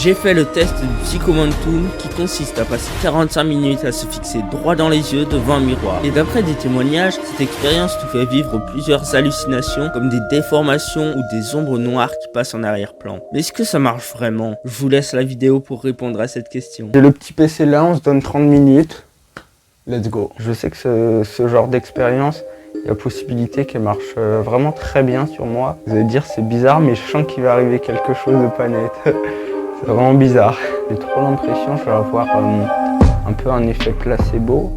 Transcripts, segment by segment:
J'ai fait le test du Psychomantoon qui consiste à passer 45 minutes à se fixer droit dans les yeux devant un miroir. Et d'après des témoignages, cette expérience nous fait vivre plusieurs hallucinations comme des déformations ou des ombres noires qui passent en arrière-plan. Mais est-ce que ça marche vraiment? Je vous laisse la vidéo pour répondre à cette question. J'ai le petit PC là, on se donne 30 minutes. Let's go. Je sais que ce genre d'expérience, il y a possibilité qu'elle marche vraiment très bien sur moi. Vous allez dire c'est bizarre, mais je sens qu'il va arriver quelque chose de pas net. C'est vraiment bizarre. J'ai trop l'impression que je vais avoir un peu un effet placebo.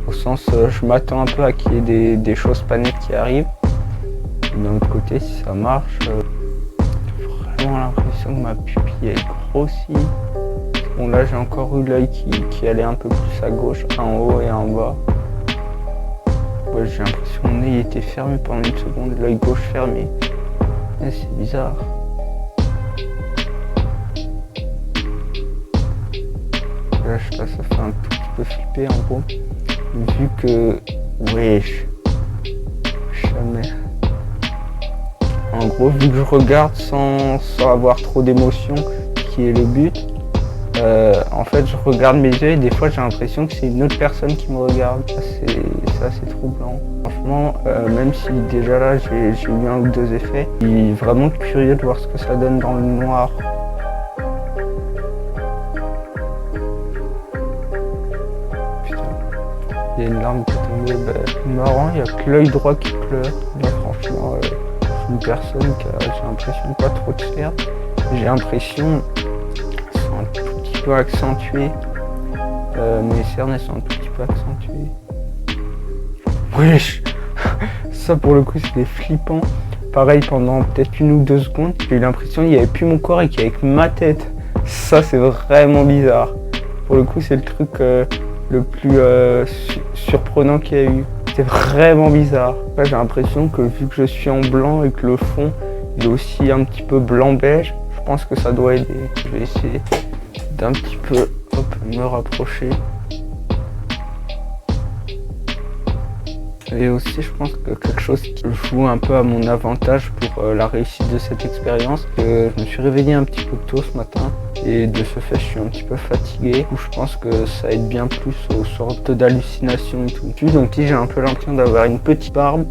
Au sens, je m'attends un peu à qu'il y ait des choses pas nettes qui arrivent. Et d'un autre côté, si ça marche, j'ai vraiment l'impression que ma pupille est grossie. Bon là j'ai encore eu l'œil qui allait un peu plus à gauche, un en haut et un en bas. Ouais, j'ai l'impression que mon œil était fermé pendant une seconde, l'œil gauche fermé. Ouais, c'est bizarre. Là je sais pas, ça fait un tout petit peu flipper en gros. Vu que... Wesh. Jamais. En gros, vu que je regarde sans avoir trop d'émotion, qui est le but, en fait je regarde mes yeux et des fois j'ai l'impression que c'est une autre personne qui me regarde. C'est assez troublant. Franchement, même si déjà là j'ai eu un ou deux effets, je suis vraiment curieux de voir ce que ça donne dans le noir. Putain, il y a une larme qui est tombée. Marrant, il n'y a que l'œil droit qui pleure. Là franchement, je suis une personne qui a, j'ai l'impression, pas trop de cernes. J'ai l'impression accentué. Mes cernes elles sont un tout petit peu accentuées. Wesh. Ça pour le coup c'était flippant. Pareil pendant peut-être 1 ou 2 secondes, j'ai eu l'impression qu'il n'y avait plus mon corps et qu'il y avait que ma tête. Ça c'est vraiment bizarre. Pour le coup c'est le truc le plus surprenant qu'il y a eu. C'est vraiment bizarre. Là, j'ai l'impression que vu que je suis en blanc et que le fond il est aussi un petit peu blanc-beige, je pense que ça doit aider. Je vais essayer d'un petit peu me rapprocher. Et aussi je pense que quelque chose qui joue un peu à mon avantage pour la réussite de cette expérience, je me suis réveillé un petit peu tôt ce matin et de ce fait je suis un petit peu fatigué. Du coup je pense que ça aide bien plus aux sortes d'hallucinations et tout. Donc si j'ai un peu l'impression d'avoir une petite barbe,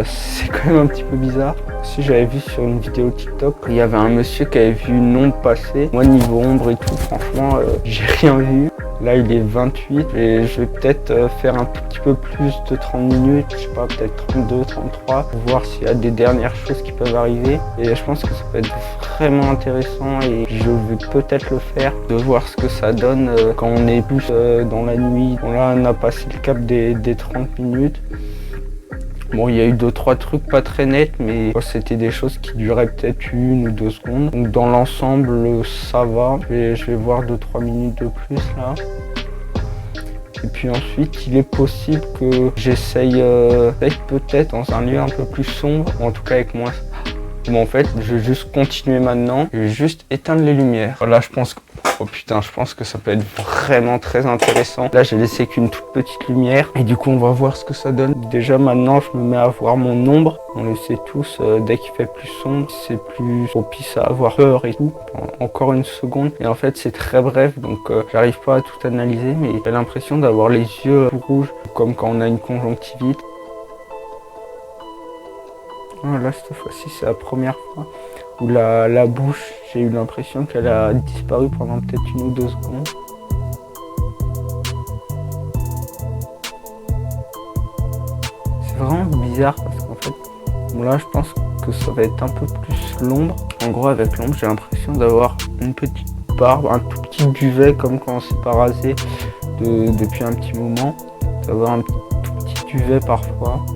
c'est quand même un petit peu bizarre. Si j'avais vu sur une vidéo TikTok, il y avait un monsieur qui avait vu une ombre passer. Moi niveau ombre et tout, franchement j'ai rien vu. Là il est 28 et je vais peut-être faire un tout petit peu plus de 30 minutes, je sais pas, peut-être 32, 33 pour voir s'il y a des dernières choses qui peuvent arriver. Et je pense que ça peut être vraiment intéressant et je vais peut-être le faire, de voir ce que ça donne quand on est plus dans la nuit. Bon là on a passé le cap des 30 minutes. Bon, il y a eu 2-3 trucs pas très nets, mais c'était des choses qui duraient peut-être 1 ou 2 secondes. Donc dans l'ensemble, ça va. Je vais voir 2-3 minutes de plus là. Et puis ensuite, il est possible que j'essaye peut-être dans un lieu un peu plus sombre, ou en tout cas avec moins. Bon, en fait, je vais juste continuer maintenant. Je vais juste éteindre les lumières. Voilà, je pense que... Oh putain, je pense que ça peut être vraiment très intéressant. Là, j'ai laissé qu'une toute petite lumière. Et du coup, on va voir ce que ça donne. Déjà, maintenant, je me mets à voir mon ombre. On le sait tous, dès qu'il fait plus sombre, c'est plus propice à avoir peur et tout. Encore une seconde. Et en fait, c'est très bref, donc j'arrive pas à tout analyser. Mais j'ai l'impression d'avoir les yeux rouges, comme quand on a une conjonctivite. Oh, là, cette fois-ci, c'est la première fois où la bouche, j'ai eu l'impression qu'elle a disparu pendant peut-être 1 ou 2 secondes. C'est vraiment bizarre parce qu'en fait, bon là, je pense que ça va être un peu plus l'ombre. En gros, avec l'ombre, j'ai l'impression d'avoir une petite barbe, un tout petit duvet comme quand on s'est pas rasé depuis un petit moment. D'avoir un tout petit duvet parfois.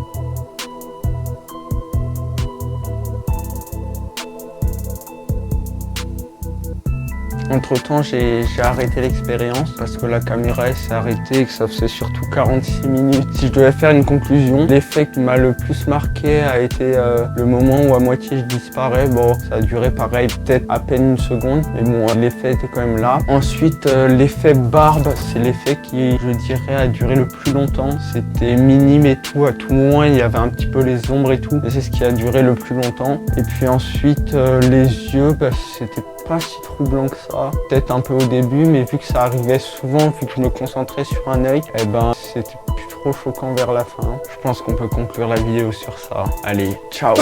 Entre temps, j'ai arrêté l'expérience parce que la caméra s'est arrêtée et que ça faisait surtout 46 minutes. Si je devais faire une conclusion, l'effet qui m'a le plus marqué a été le moment où à moitié je disparais. Bon, ça a duré pareil, peut-être à peine 1 seconde, mais bon, l'effet était quand même là. Ensuite, l'effet barbe, c'est l'effet qui, je dirais, a duré le plus longtemps. C'était minime et tout, à tout moment, il y avait un petit peu les ombres et tout, et c'est ce qui a duré le plus longtemps. Et puis ensuite, les yeux, c'était pas si troublant que ça. Peut-être un peu au début, mais vu que ça arrivait souvent, vu que je me concentrais sur un œil, eh ben c'était plus trop choquant vers la fin. Je pense qu'on peut conclure la vidéo sur ça. Allez, ciao!